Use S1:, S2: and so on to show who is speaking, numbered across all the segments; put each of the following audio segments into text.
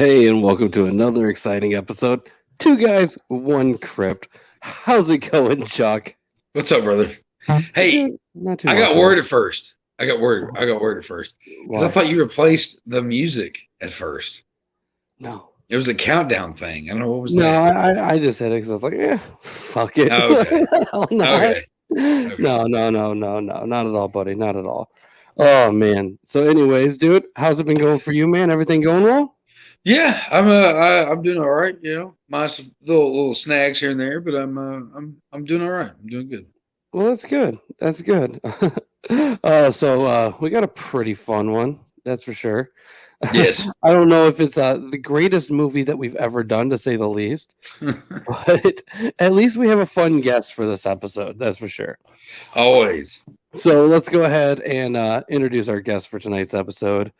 S1: Hey, and welcome to another exciting episode. Two guys, one crypt. How's it going, Chuck?
S2: What's up, brother? Hey,
S1: Not too
S2: I
S1: much.
S2: got worried at first. I got worried at first because I
S1: Why?
S2: thought you replaced the music at first.
S1: No.
S2: It was a countdown thing. I don't know what was
S1: No,
S2: that.
S1: I just said it because I was like, fuck it.
S2: Oh, okay,
S1: Hell not.
S2: okay, okay.
S1: No, not at all, buddy. Not at all. Oh, man. So, anyways, dude, how's it been going for you, man? Everything going well?
S2: Yeah, I'm doing all right. You know, minus little snags here and there, but I'm doing all right. I'm doing good.
S1: Well, that's good. That's good. We got a pretty fun one, that's for sure.
S2: Yes,
S1: I don't know if it's the greatest movie that we've ever done, to say the least, but at least we have a fun guest for this episode, that's for sure.
S2: always.
S1: So let's go ahead and introduce our guest for tonight's episode,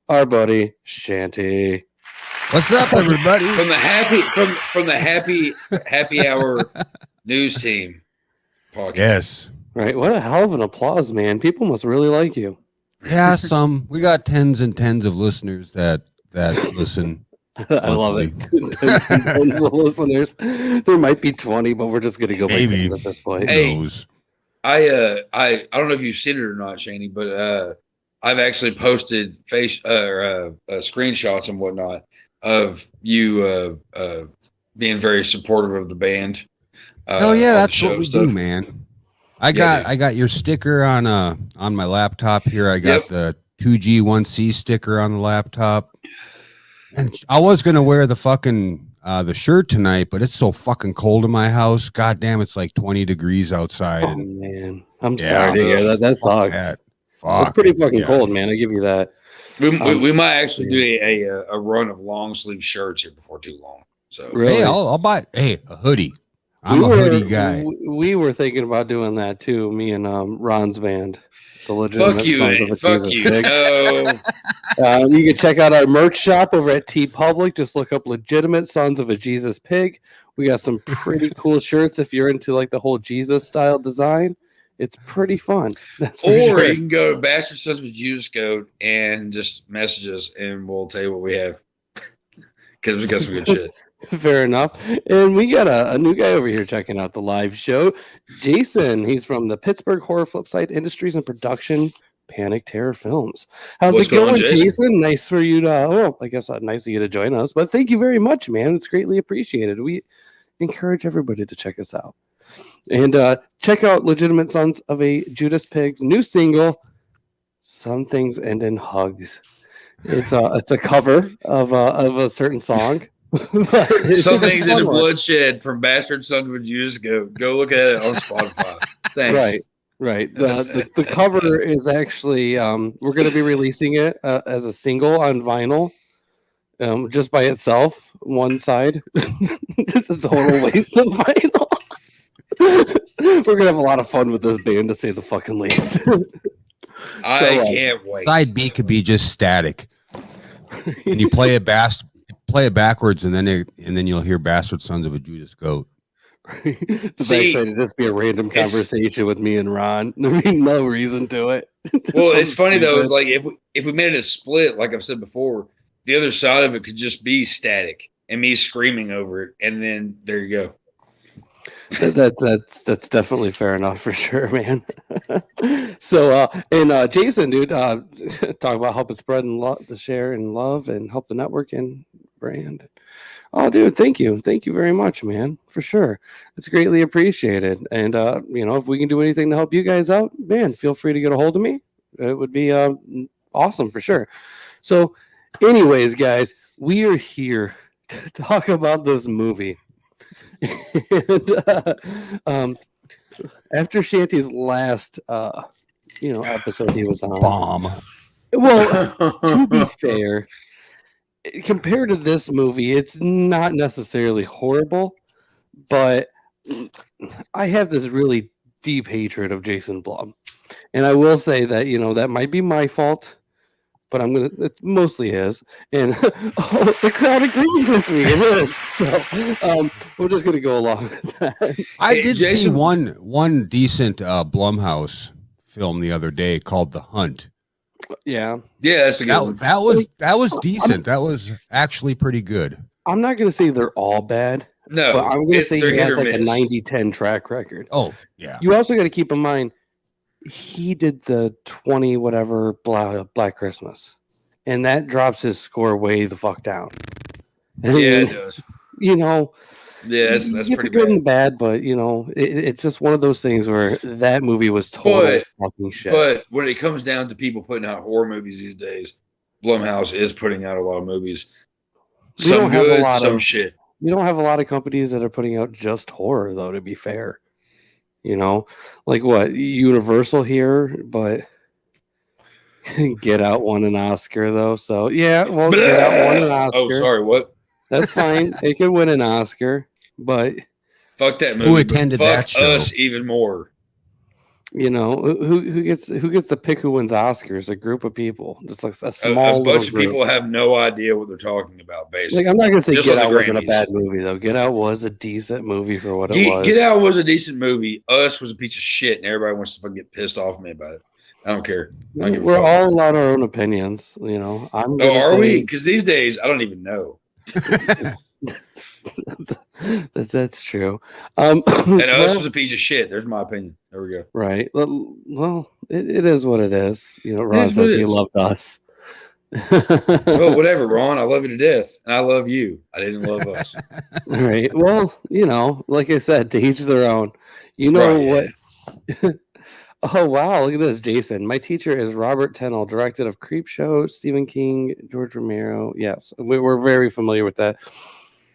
S1: our buddy Chente.
S3: What's up, everybody?
S2: From the happy hour news team podcast.
S3: Yes.
S1: Right, what a hell of an applause, man. People must really like you.
S3: Yeah, we got tens and tens of listeners that listen.
S1: I love it. Tons of listeners. There might be 20, but we're just going to go by
S3: Maybe.
S1: tens at this point.
S2: Hey.
S3: Knows.
S2: I don't know if you've seen it or not, Shaney, but I've actually posted screenshots and whatnot of you being very supportive of the band.
S3: Oh yeah,
S2: on the
S3: that's
S2: show
S3: what we
S2: stuff.
S3: do, man. I
S2: Yeah,
S3: got your sticker on my laptop here. I got
S2: Yep.
S3: the 2G 1C sticker on the laptop. And I was gonna wear the fucking the shirt tonight, but it's so fucking cold in my house. God damn, it's like 20 degrees outside.
S1: Oh,
S3: And
S1: man. I'm
S3: Yeah,
S1: sorry to hear that. That
S3: fuck
S1: sucks.
S3: that.
S1: It's pretty fucking
S3: yeah.
S1: cold, man. I give you that.
S2: We might actually do a run of long sleeve shirts here before too long. So
S1: Really?
S3: Hey, I'll buy a hoodie. I'm
S1: We
S3: a
S1: were-
S3: hoodie guy.
S1: We were thinking about doing that too, me and Ron's band. The Legitimate
S2: fuck you,
S1: Sons of a
S2: fuck
S1: Jesus
S2: you.
S1: Pig.
S2: No,
S1: You can check out our merch shop over at T Public. Just look up Legitimate Sons of a Jesus Pig. We got some pretty cool shirts if you're into like the whole Jesus style design. It's pretty fun. That's for
S2: or
S1: sure.
S2: you can go to Bastard Sons with Judas Code and just message us, and we'll tell you what we have because we got some good shit.
S1: Fair enough. And we got a new guy over here checking out the live show. Jason, he's from the Pittsburgh Horror Flipside Industries and Production, Panic Terror Films. How's
S2: What's
S1: it going,
S2: going on, Jason?
S1: Jason? Nice for you to, I guess nice of you to join us. But thank you very much, man. It's greatly appreciated. We encourage everybody to check us out. And check out Legitimate Sons of a Judas Pig's new single, Some Things End in Hugs. It's a cover of a certain song.
S2: Some things in the
S1: Fun one.
S2: bloodshed from Bastard Sons with Judas. Go look at it on Spotify. Thanks.
S1: Right. The cover is actually we're going to be releasing it as a single on vinyl, just by itself, one side. It's a total waste of vinyl. We're gonna have a lot of fun with this band, to say the fucking least.
S2: I
S1: So,
S2: can't wait.
S3: Side B could be just static, and you play it backwards, and then you'll hear "Bastard Sons of a Judas Goat."
S1: The
S2: See,
S1: backside would just be a random
S2: it's-
S1: conversation with me and Ron. There be no reason to it.
S2: Well,
S1: So
S2: it's funny though. It's
S1: stupid.
S2: like if we made it a split, like I've said before, the other side of it could just be static and me screaming over it, and then there you go.
S1: That's definitely fair enough for sure, man. So Jason, dude, talk about helping spread and the share and love and help the network and brand. Oh, dude, thank you very much, man, for sure. It's greatly appreciated. And if we can do anything to help you guys out, man, feel free to get a hold of me. It would be awesome for sure. So, anyways, guys, we are here to talk about this movie. And, after Shanty's last episode he was on,
S3: Bomb.
S1: well, to be fair, compared to this movie, it's not necessarily horrible, but I have this really deep hatred of Jason Blum, and I will say that that might be my fault, but it's mostly his, and the crowd agrees with me. It is, so we're just gonna go along with that.
S3: I
S2: Hey,
S3: did see
S2: Jason-
S3: one decent Blumhouse film the other day called The Hunt.
S1: Yeah.
S2: Yeah, that's a good one.
S3: That was decent. That was actually pretty good.
S1: I'm not going to say they're all bad,
S2: No,
S1: but I'm going to say
S2: they're
S1: he
S2: hit
S1: has
S2: or
S1: like a
S2: miss.
S1: 90-10 track record.
S3: Oh, yeah.
S1: You also got to keep in mind, he did the 20 whatever Black Christmas, and that drops his score way the fuck down. I
S2: Yeah,
S1: mean,
S2: it does.
S1: you know,
S2: Yeah, that's
S1: you get
S2: pretty
S1: the good
S2: bad.
S1: and bad, but you know, it's just one of those things where that movie was total fucking shit.
S2: But when it comes down to people putting out horror movies these days, Blumhouse is putting out a lot of movies. Some good, some shit.
S1: We don't have a lot of companies that are putting out just horror, though, to be fair. You know, like what, Universal here, but Get Out won an Oscar, though. So, yeah, well, Get Out won an Oscar.
S2: Oh, sorry, what?
S1: That's fine. It could win an Oscar, but...
S2: Fuck that movie.
S3: Who attended that show?
S2: Us even more.
S1: You know, who gets to pick who wins Oscars? A group of people. It's like a small
S2: a bunch of
S1: group.
S2: people have no idea what they're talking about, basically.
S1: Like, I'm not going to say
S2: Just
S1: Get
S2: like
S1: Out
S2: the
S1: wasn't a
S2: Grammys.
S1: bad movie, though. Get Out was a decent movie for what it was.
S2: Get Out was a decent movie. Us was a piece of shit, and everybody wants to fucking get pissed off at me about it. I don't care. I don't give a
S1: We're
S2: fuck.
S1: all allowed our own opinions, you know.
S2: Are we? Because these days, I don't even know.
S1: That's true.
S2: And Us was a piece of shit. There's my opinion. There we go.
S1: Right. Well, it is what it is. You know, Ron says he loved Us.
S2: Well, whatever, Ron. I love you to death, and I love you. I didn't love Us.
S1: Right. Well, you know, like I said, to each their own. You know what? Yeah. Oh, wow. Look at this, Jason. My teacher is Robert Tennell, directed of Creepshow, Stephen King, George Romero. Yes, we're very familiar with that.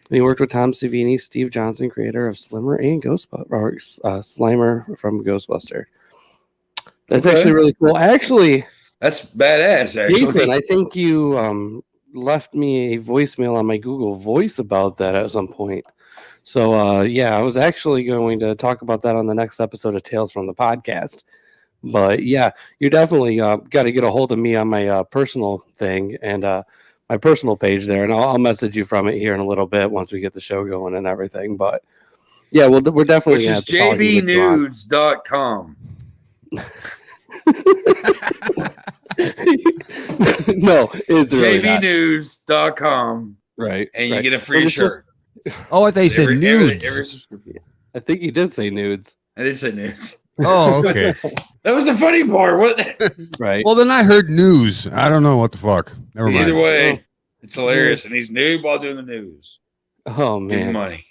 S1: And he worked with Tom Savini, Steve Johnson, creator of Slimer and Slimer from Ghostbuster. That's actually really cool. Actually,
S2: that's badass, actually.
S1: Jason, I think you left me a voicemail on my Google Voice about that at some point. So, yeah, I was actually going to talk about that on the next episode of Tales from the Podcast. But, yeah, you definitely got to get a hold of me on my personal thing and my personal page there. And I'll message you from it here in a little bit once we get the show going and everything. But, yeah, we're definitely
S2: going to jbnews.com.
S1: No, it's really
S2: jbnews.com.
S1: Right.
S2: And you get a free shirt.
S3: Oh, they said nudes.
S1: I think you did say nudes.
S2: I did say nudes.
S3: Oh, okay.
S2: That was the funny part. What?
S1: Right.
S3: Well, then I heard news. I don't know what the fuck. Never mind.
S2: Either way, it's hilarious. And he's nude while doing the news.
S1: Oh, man.
S2: Give money.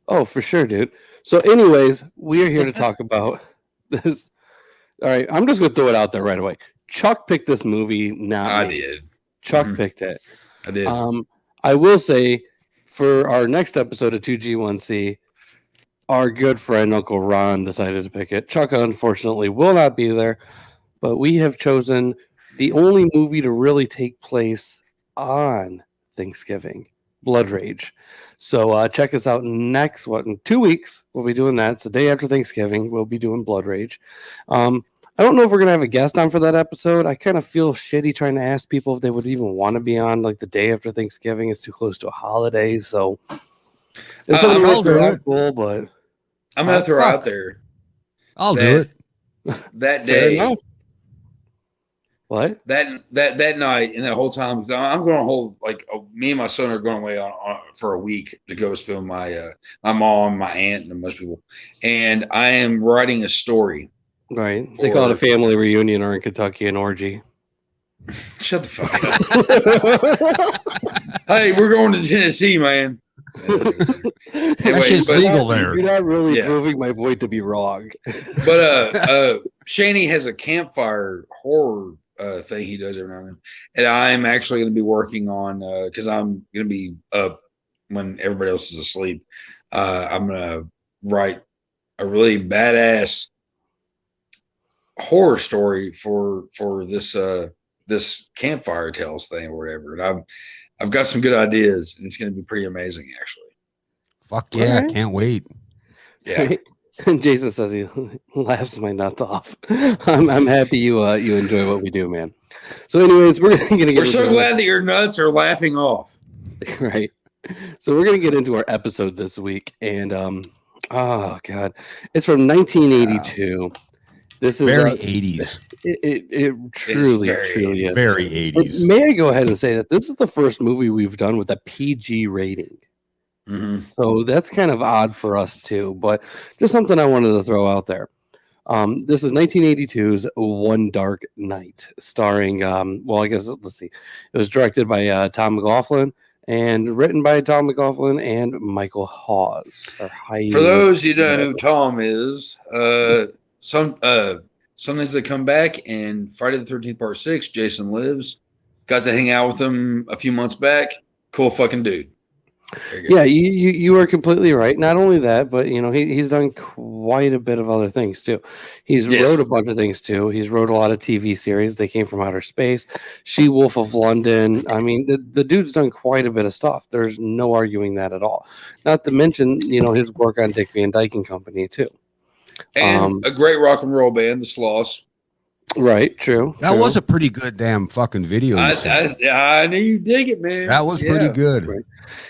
S1: Oh, for sure, dude. So, anyways, we are here to talk about this. All right. I'm just going to throw it out there right away. Chuck picked this movie.
S2: I did.
S1: Chuck picked it.
S2: I did.
S1: I will say, for our next episode of 2G1C, our good friend Uncle Ron decided to pick it. Chuck, unfortunately, will not be there, but we have chosen the only movie to really take place on Thanksgiving, Blood Rage. So check us out next, in 2 weeks, we'll be doing that. It's the day after Thanksgiving, we'll be doing Blood Rage. I don't know if we're going to have a guest on for that episode. I kind of feel shitty trying to ask people if they would even want to be on like the day after Thanksgiving. It's too close to a holiday. So it's
S3: I'll do it.
S1: Cool, but
S2: I'm going to throw out there.
S3: I'll do it.
S2: That day.
S1: What?
S2: That night and that whole time, because I'm going to hold, me and my son are going away on for a week to go spend my mom, my aunt, and most people. And I am writing a story.
S1: Right. They call it a family reunion or in Kentucky an orgy.
S2: Shut the fuck up. Hey, we're going to Tennessee, man.
S3: That shit's legal there.
S1: You're not really proving my point to be wrong.
S2: But Shaney has a campfire horror thing he does every now and then. And I'm actually going to be working on, because I'm going to be up when everybody else is asleep. I'm going to write a really badass horror story for this campfire tales thing or whatever. And I've got some good ideas, and it's going to be pretty amazing, actually.
S3: Fuck yeah, right. Can't wait.
S2: Yeah.
S1: And Jason says he laughs my nuts off. I'm happy you enjoy what we do, man. So anyways, we're
S2: so glad that your nuts are laughing off.
S1: Right. So we're going to get into our episode this week, and oh god, it's from 1982. This is
S3: very 80s.
S1: It truly is.
S3: Very
S1: But
S3: 80s.
S1: may I go ahead and say that this is the first movie we've done with a PG rating.
S2: Mhm.
S1: So that's kind of odd for us too, but just something I wanted to throw out there. This is 1982's One Dark Night, starring, well, I guess, let's see. It was directed by Tom McLaughlin and written by Tom McLaughlin and Michael Hawes. Or
S2: For those you don't know
S1: whatever.
S2: who Tom is, sometimes they come back, and Friday the 13th Part 6, Jason Lives. Got to hang out with him a few months back. Cool fucking dude. There you go.
S1: Yeah, you are completely right. Not only that, but he's done quite a bit of other things too. He's
S2: Yes.
S1: wrote a bunch of things too. He's wrote a lot of TV series. They came from outer space. She Wolf of London. I mean, the dude's done quite a bit of stuff. There's no arguing that at all. Not to mention, his work on Dick Van Dyke and Company too.
S2: And a great rock and roll band, the Sloths.
S1: Right, true.
S3: That was a pretty good damn fucking video.
S2: I knew you dig it, man.
S3: That was pretty good.
S1: Right.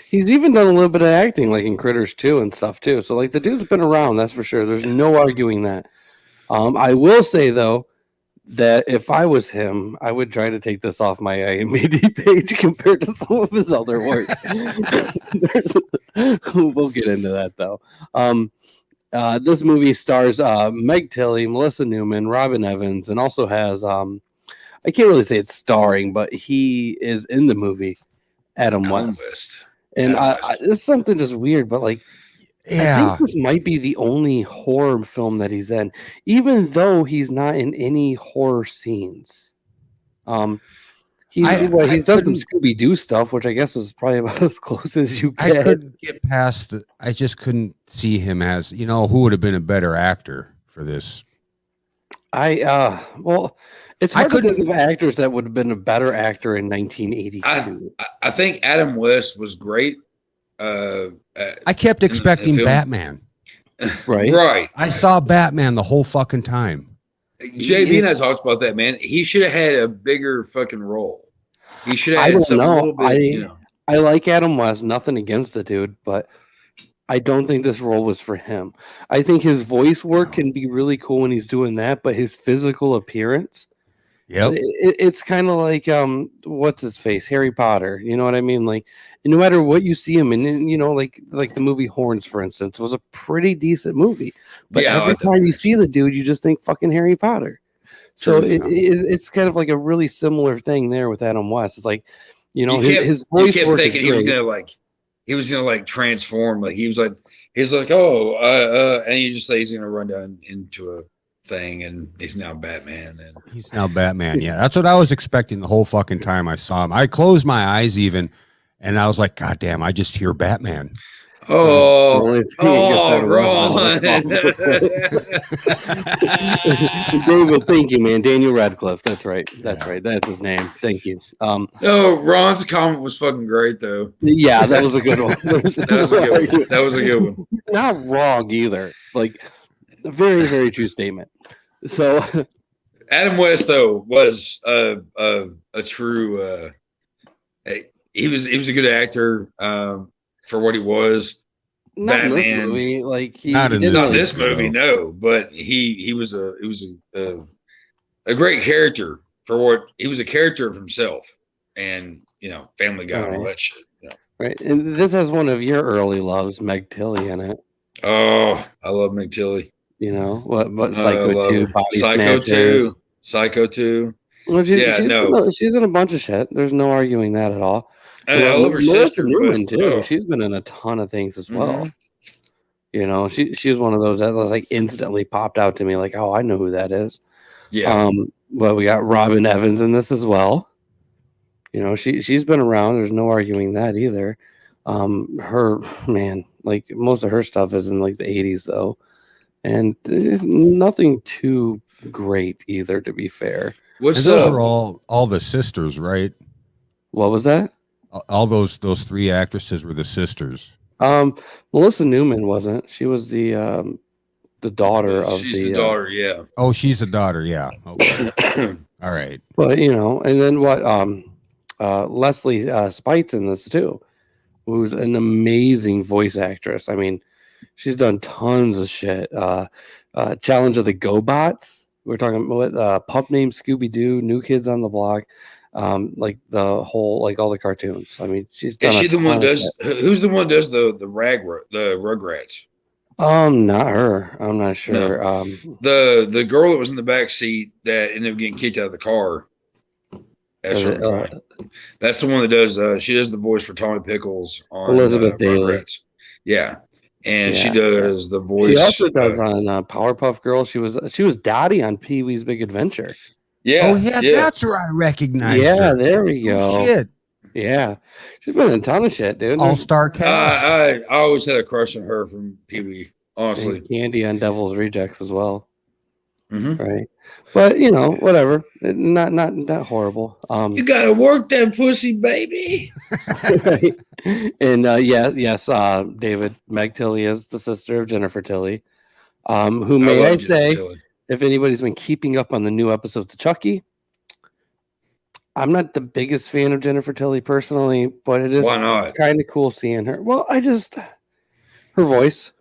S1: He's even done a little bit of acting, like in Critters 2 and stuff too. So, like, the dude's been around, that's for sure. There's no arguing that. I will say though that if I was him, I would try to take this off my IMDb page compared to some of his other work. We'll get into that though. This movie stars Meg Tilly, Melissa Newman, Robin Evans, and also has I can't really say it's starring, but he is in the movie, Adam West. And it's something just weird, but like, I think this might be the only horror film that he's in, even though he's not in any horror scenes. He's done some Scooby-Doo stuff, which I guess is probably about as close as you get.
S3: I couldn't get past I just couldn't see him as, who would have been a better actor for this.
S1: It's hard to think of actors that would have been a better actor in 1982.
S2: I think Adam West was great.
S3: I kept expecting Batman.
S2: Right.
S3: I saw Batman the whole fucking time.
S2: JB and I talked about that, man. He should have had a bigger fucking role. He should have had something a little bit,
S1: I like Adam West, nothing against the dude, but I don't think this role was for him. I think his voice work can be really cool when he's doing that, but his physical appearance, it's kind of like what's his face, Harry Potter. You know what I mean? Like, no matter what you see him in, like the movie Horns, for instance, was a pretty decent movie. But every time you see the dude, you just think fucking Harry Potter. So it's kind of like a really similar thing there with Adam West. It's like, his voice work is great.
S2: He was gonna transform. Like he's like, and you just say he's gonna run down into a thing, and he's now Batman. And
S3: he's now Batman. Yeah, that's what I was expecting the whole fucking time I saw him. I closed my eyes even, and I was like, God damn, I just hear Batman.
S2: Ron.
S1: David, thank you, man. Daniel Radcliffe. That's right. That's his name. Thank you.
S2: No, Ron's comment was fucking great, though.
S1: Yeah, that was a good one.
S2: That was a good one.
S1: Not wrong either. Like, a very, very true statement. So,
S2: Adam West, though, was a true. He was a good actor. For what he was,
S1: not
S2: Batman.
S1: In this movie,
S2: not in this movie, no. But he was a great character for what he was, a character of himself, and Family Guy and all that shit.
S1: Right, and this has one of your early loves, Meg Tilly, in it.
S2: Oh, I love Meg Tilly.
S1: What Psycho 2, Body
S2: Psycho
S1: Snatchers.
S2: 2, Psycho 2.
S1: Well, she's in a bunch of shit. There's no arguing that at all.
S2: I love her sister
S1: Newman too. She's been in a ton of things as well. She was one of those that was like instantly popped out to me, like, oh, I know who that is.
S2: Yeah.
S1: But we got Robin Evans in this as well. She's been around. There's no arguing that either. Her man, like most of her stuff is in like the 80s though, and it's nothing too great either, to be fair.
S3: Those are all the sisters, right?
S1: What was that?
S3: All those three actresses were the sisters.
S1: Melissa Newman wasn't. She was the daughter of
S2: she's the daughter, yeah.
S3: Oh, she's the daughter, yeah. Okay. All right.
S1: But and then what? Leslie Spite's in this too, who's an amazing voice actress. I mean, she's done tons of shit. Challenge of the GoBots We're talking about pup named Scooby Doo, New Kids on the Block, like the whole, like all the cartoons. I mean, she's done.
S2: Is she the one
S1: ton
S2: that
S1: of
S2: does?
S1: shit.
S2: Who's the one that does the Rugrats?
S1: Not her. I'm not sure.
S2: The girl that was in the back seat that ended up getting kicked out of the car. That's that's the one that does. She does the voice for Tommy Pickles on
S1: Elizabeth Daily.
S2: Rugrats. Yeah, and she
S1: Yeah,
S2: does the voice.
S1: She also does on Powerpuff Girls. She was Dottie on Pee Wee's Big Adventure.
S2: Yeah.
S3: Oh yeah, that's where I recognized
S1: Yeah,
S3: her.
S1: there we go.
S3: Oh, shit.
S1: Yeah, she's been in a ton of shit, dude.
S3: All-star cast.
S2: I always had a crush on her from Pee Wee. Honestly,
S1: And Candy on Devil's Rejects as well.
S2: Mm-hmm.
S1: Right, but you know, whatever. Not horrible.
S2: You gotta work that pussy, baby.
S1: Right. And yes, David, Meg Tilly is the sister of Jennifer Tilly. Who may I say, if anybody's been keeping up on the new episodes of Chucky, I'm not the biggest fan of Jennifer Tilly personally, but it is kind of cool seeing her. Well, her voice.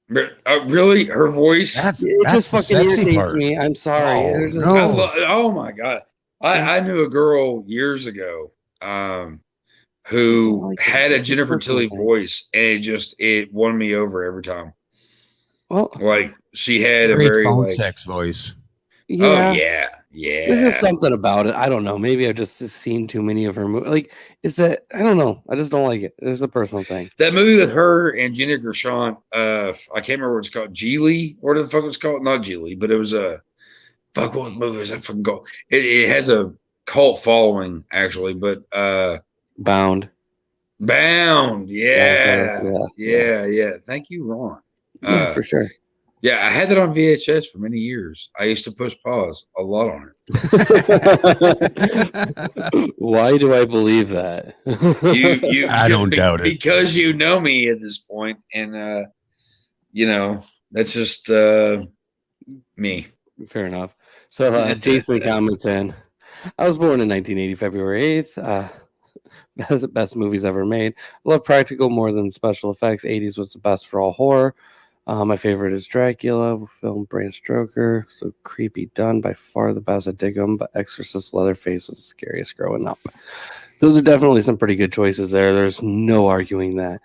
S2: Really, her voice?
S3: That's
S1: just fucking irritates
S3: part.
S1: me. I'm sorry.
S2: Oh my god! I knew a girl years ago who had a Jennifer Tilly voice, and it won me over every time.
S1: Well,
S2: like she had a
S3: great
S2: very
S3: phone sex voice.
S1: Yeah.
S2: Oh yeah.
S1: There's just something about it. I don't know. Maybe I've just seen too many of her movies. Like, is that? I don't know. I just don't like it. It's a personal thing.
S2: That movie with her and Jenna Gershon, I can't remember what it's called. Geely? What the fuck it was called? Not Geely, but it was what movie was that fucking called? It has a cult following, actually, but
S1: Bound.
S2: Yeah. Thank you, Ron.
S1: Yeah, for sure.
S2: Yeah, I had that on VHS for many years. I used to push pause a lot on
S1: it. Why do I believe that?
S2: you
S3: I don't doubt it.
S2: Because you know me at this point, and that's just me.
S1: Fair enough. So Jason comments in, I was born in 1980, February 8th. Best movies ever made. I love practical more than special effects. 80s was the best for all horror. My favorite is Dracula, film Bram Stoker. So creepy done, by far the best. I dig them, but Exorcist Leatherface was the scariest growing up. Those are definitely some pretty good choices there. There's no arguing that.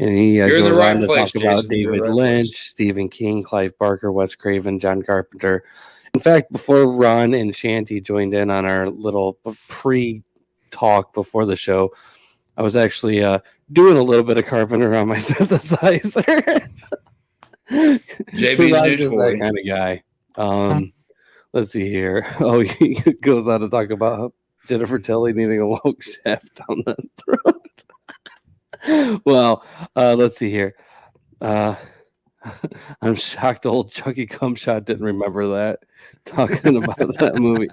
S1: And he goes on to talk about David Lynch, Stephen King, Clive Barker, Wes Craven, John Carpenter. In fact, before Ron and Chente joined in on our little pre-talk before the show, I was actually doing a little bit of Carpenter on my synthesizer.
S2: JB's news boy.
S1: That kind of guy. Let's see here. Oh, he goes on to talk about Jennifer Tilly needing a long shaft down the throat. Well, let's see here. I'm shocked old Chucky Cumshot didn't remember that. Talking about that movie.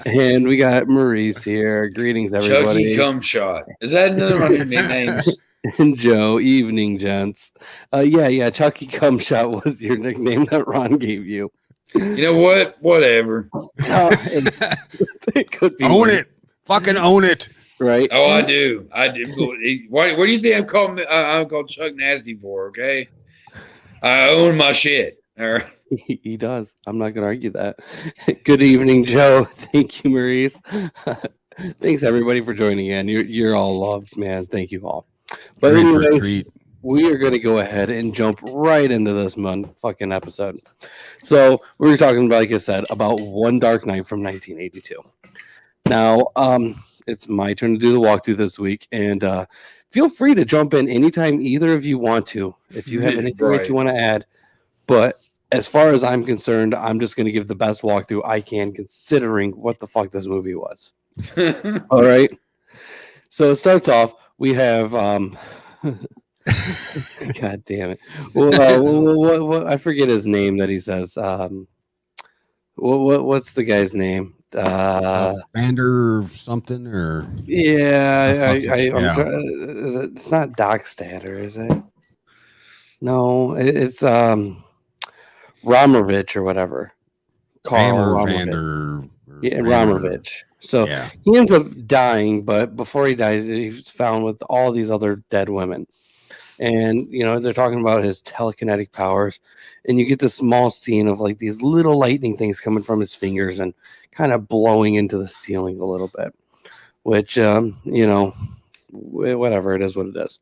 S1: And we got Maurice here. Greetings, everybody.
S2: Chucky Cumshot. Is that another one of your nicknames?
S1: And Joe, evening, gents. Yeah, Chucky Cumshot was your nickname that Ron gave you.
S2: You know what? Whatever.
S1: It could be.
S3: Own it. Fucking own it.
S1: Right?
S2: Oh, I do. What do you think I'm called Chuck Nasty for? Okay, I own my shit. All right.
S1: He does. I'm not going to argue that. Good evening, Joe. Thank you, Maurice. Thanks, everybody, for joining in. You're all loved, man. Thank you all. But anyways, we are going to go ahead and jump right into this fucking episode. So we were talking, like I said, about One Dark Night from 1982. Now, it's my turn to do the walkthrough this week, and feel free to jump in anytime either of you want to, if you have anything that you want to add. But as far as I'm concerned, I'm just going to give the best walkthrough I can, considering what the fuck this movie was. All right. So it starts off. We have, God damn it. Well, I forget his name that he says. What's the guy's name?
S3: Vander something or
S1: it's not Dockstader, is it? No, it's Romovich or whatever. Carl
S3: Vander.
S1: Yeah, Romovich. So he ends up dying, but before he dies, he's found with all these other dead women. and they're talking about his telekinetic powers, and you get this small scene of like these little lightning things coming from his fingers and kind of blowing into the ceiling a little bit, which whatever, it is what it is.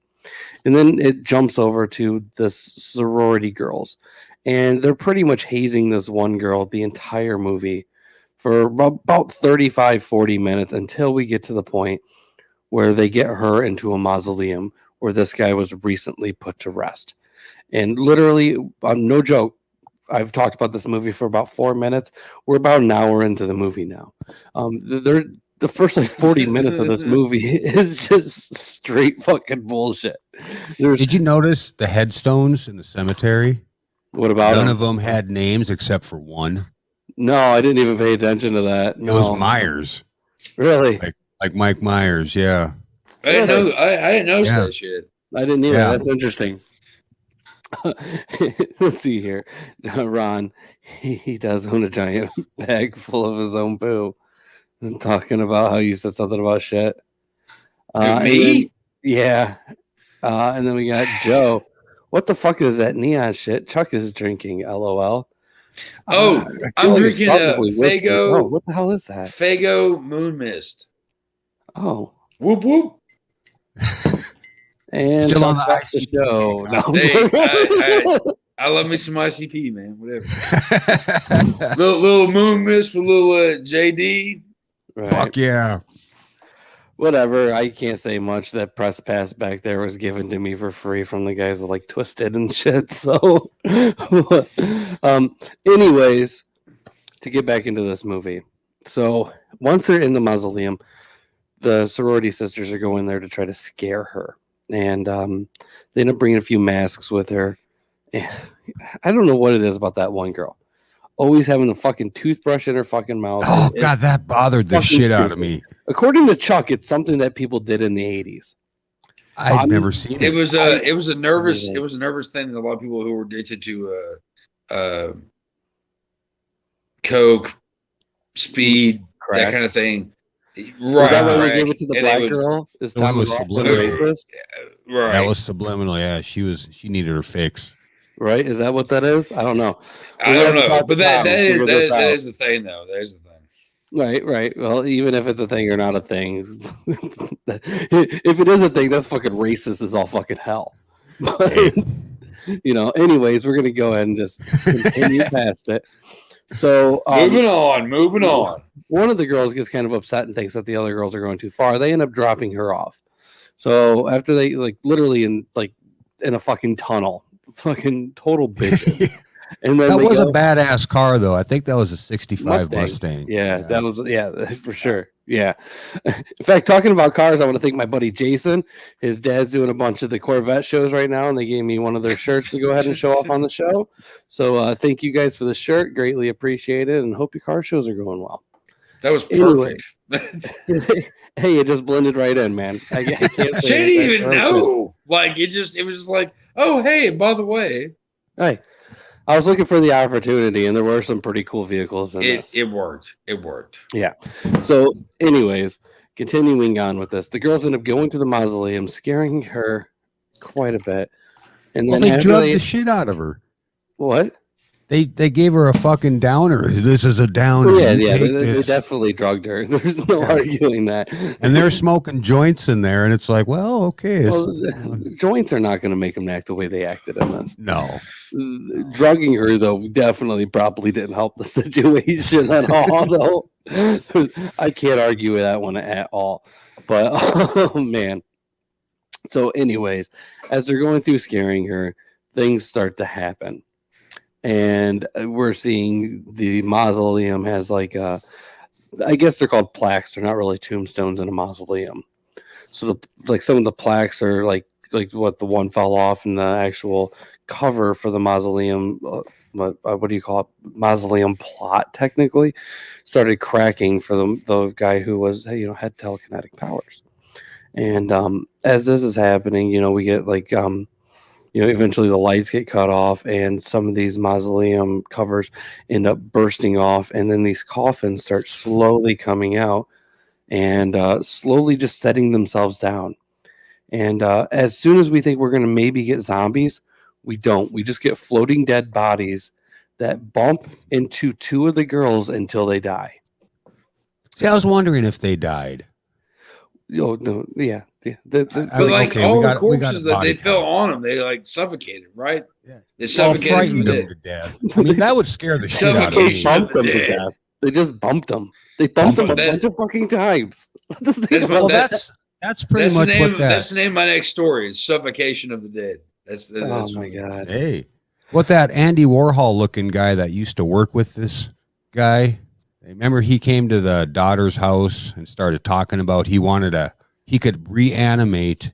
S1: And then it jumps over to the sorority girls, and they're pretty much hazing this one girl the entire movie for about 35-40 minutes until we get to the point where they get her into a mausoleum where this guy was recently put to rest. And literally, no joke, I've talked about this movie for about 4 minutes. We're about an hour into the movie now. The first like 40 minutes of this movie is just straight fucking bullshit.
S3: Did you notice the headstones in the cemetery?
S1: What about
S3: None
S1: them?
S3: of them had names except for one.
S1: No, I didn't even pay attention to that.
S3: It
S1: No.
S3: was Myers.
S1: Really?
S3: Like Mike Myers, yeah.
S2: I didn't know. I didn't notice
S3: Yeah.
S2: that shit.
S1: I didn't either.
S3: Yeah.
S1: That's interesting. Let's see here. Ron, he does own a giant bag full of his own poo. I'm talking about how you said something about shit.
S2: Me?
S1: Yeah. And then we got Joe. What the fuck is that neon shit? Chuck is drinking, LOL.
S2: Oh,
S1: I feel
S2: I'm
S1: like it's
S2: drinking
S1: probably whiskey.
S2: Faygo.
S1: Oh, what the hell is that?
S2: Faygo Moon Mist.
S1: Oh.
S2: Whoop whoop.
S1: And
S3: Still on
S1: Chuck
S3: the
S1: back to
S3: ICP.
S1: show. No, I'm
S2: Hey,
S1: joking.
S2: I love me some ICP, man. Whatever. little Moon Mist with little JD.
S1: Right.
S3: Fuck yeah.
S1: Whatever. I can't say much. That press pass back there was given to me for free from the guys that like Twisted and shit. So, anyways, to get back into this movie. So once they're in the mausoleum, the sorority sisters are going there to try to scare her, and they end up bringing a few masks with her. I don't know what it is about that one girl. Always having a fucking toothbrush in her fucking mouth.
S3: Oh God, that bothered the
S1: fucking
S3: shit out of
S1: stupid.
S3: me.
S1: According to Chuck, it's something that people did in the 80s.
S3: I've never seen
S2: It
S3: it.
S2: was a nervous thing that a lot of people who were addicted to coke, speed,
S1: Crack.
S2: that kind of thing.
S1: Is that why we
S2: Right.
S1: gave it to the
S2: And
S1: black
S2: they would-
S1: girl? Is
S3: The one
S1: Tom
S3: with
S1: Ross been
S3: subliminal.
S1: racist?
S2: Right.
S3: That was subliminal. Yeah, she needed her fix.
S1: Right? Is that what that is? I don't know.
S2: I
S1: We're gonna
S2: don't
S1: have to
S2: know,
S1: talk to
S2: but that
S1: Tom to figure this
S2: that
S1: out.
S2: is the thing, though. That is the thing.
S1: Right. Well, even if it's a thing or not a thing, if it is a thing, that's fucking racist as all fucking hell. But, anyways, we're gonna go ahead and just continue past it. So
S2: Moving on.
S1: one of the girls gets kind of upset and thinks that the other girls are going too far. They end up dropping her off. So after they literally in a fucking tunnel, fucking total bitches. And then
S3: That
S1: they
S3: was a
S1: go-
S3: badass car, though. I think that was a 65 Mustang.
S1: Yeah, that was for sure. Yeah. In fact, talking about cars, I want to thank my buddy Jason. His dad's doing a bunch of the Corvette shows right now, and they gave me one of their shirts to go ahead and show off on the show. So thank you guys for the shirt. Greatly appreciated, and hope your car shows are going well.
S2: That was
S1: Anyway.
S2: perfect.
S1: Hey, it just blended right in, man. I can't say
S2: She didn't
S1: anything.
S2: even
S1: That was good.
S2: know. Like it was just like, oh hey, by the way,
S1: Hey, I was looking for the opportunity, and there were some pretty cool vehicles in this.
S2: it worked. It worked.
S1: So, anyways, continuing on with this, the girls end up going to the mausoleum, scaring her quite a bit, and
S3: Well,
S1: then
S3: they
S1: after
S3: drugged
S1: they
S3: the shit out of her.
S1: what?
S3: They gave her a fucking downer. This is a downer.
S1: Oh, yeah,
S3: You
S1: they
S3: take this.
S1: definitely drugged her. There's no arguing that.
S3: And they're smoking joints in there, and it's like, well, okay.
S1: Well, joints are not going to make them act the way they acted in this.
S3: No.
S1: Drugging her, though, definitely probably didn't help the situation at all. Though I can't argue with that one at all. But oh man. So, anyways, as they're going through scaring her, things start to happen, and we're seeing the mausoleum has I guess they're called plaques. They're not really tombstones in a mausoleum. So some of the plaques are like what the one fell off in the actual cover for the mausoleum. What do you call it? Mausoleum plot technically started cracking for the guy who was had telekinetic powers. And as this is happening, we get eventually the lights get cut off, and some of these mausoleum covers end up bursting off, and then these coffins start slowly coming out and slowly just setting themselves down. And as soon as we think we're going to maybe get zombies, we don't. We just get floating dead bodies that bump into two of the girls until they die.
S3: See, I was wondering if they died.
S1: Oh no, yeah.
S2: But like
S3: okay,
S2: all
S3: we
S2: the
S3: got a
S2: corpses that
S3: body
S2: they fell
S3: count.
S2: on them, they like suffocated, right?
S3: Yeah.
S2: They
S3: Well,
S2: suffocated
S3: frightened
S2: them
S3: them to death. I mean, that would scare the shit out of me.
S2: Suffocation.
S1: Bumped them to
S2: Dead.
S1: death. They just bumped them. They bumped them a
S2: That-
S1: bunch of fucking times. Just think
S2: That's
S1: about
S2: what-
S1: that.
S3: That's pretty
S2: That's
S3: much
S2: the name.
S3: what that.
S2: That's the name of my next story. Is Suffocation of the Dead. That's
S1: Oh my god.
S3: Hey, what that Andy Warhol looking guy that used to work with this guy? Remember, he came to the daughter's house and started talking about he could reanimate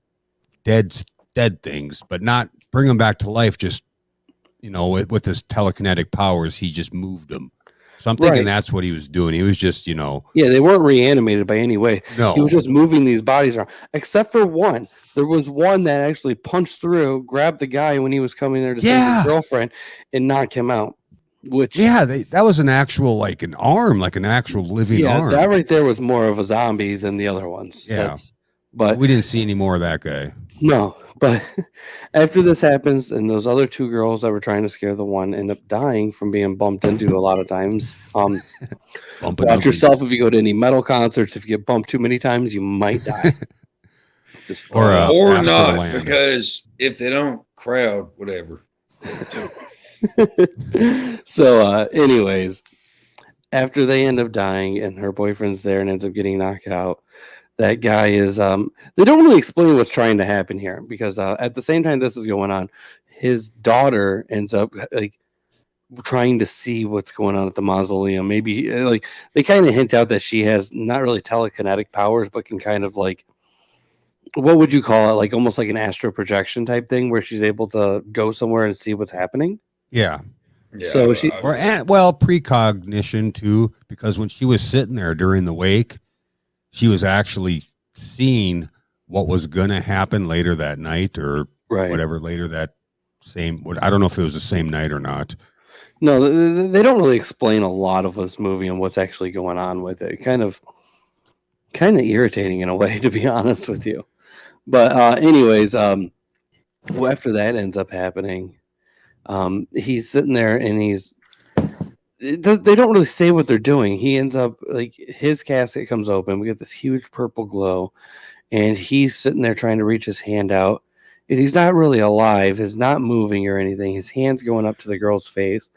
S3: dead things, but not bring them back to life. Just with his telekinetic powers, he just moved them. So I'm thinking that's what he was doing. He was just
S1: Yeah, they weren't reanimated by any way.
S3: no.
S1: He was just moving these bodies around, except for one. There was one that actually punched through, grabbed the guy when he was coming there to save his girlfriend, and knocked him out. Which
S3: that was an actual like an arm, like an actual living arm.
S1: that right there was more of a zombie than the other ones.
S3: Yeah.
S1: But
S3: we didn't see any more of that guy.
S1: no. But after this happens, and those other two girls that were trying to scare the one end up dying from being bumped into a lot of times. Watch yourself if you go to any metal concerts. If you get bumped too many times, you might die. Just
S3: or
S2: not,
S3: land.
S2: because if they don't crowd, whatever.
S1: So, anyways, after they end up dying and her boyfriend's there and ends up getting knocked out, that guy is they don't really explain what's trying to happen here, because at the same time this is going on, his daughter ends up like trying to see what's going on at the mausoleum. Maybe like they kind of hint out that she has not really telekinetic powers, but can kind of like, what would you call it, like almost like an astral projection type thing, where she's able to go somewhere and see what's happening.
S3: Yeah.
S1: So she
S3: precognition too, because when she was sitting there during the wake, she was actually seeing what was going to happen later that night or whatever later that same. I don't know if it was the same night or not.
S1: No, they don't really explain a lot of this movie and what's actually going on with it. Kind of irritating in a way, to be honest with you. But anyways, after that ends up happening, he's sitting there and they don't really say what they're doing. He ends up like his casket comes open. We get this huge purple glow, and he's sitting there trying to reach his hand out, and he's not really alive. He's not moving or anything. His hand's going up to the girl's face,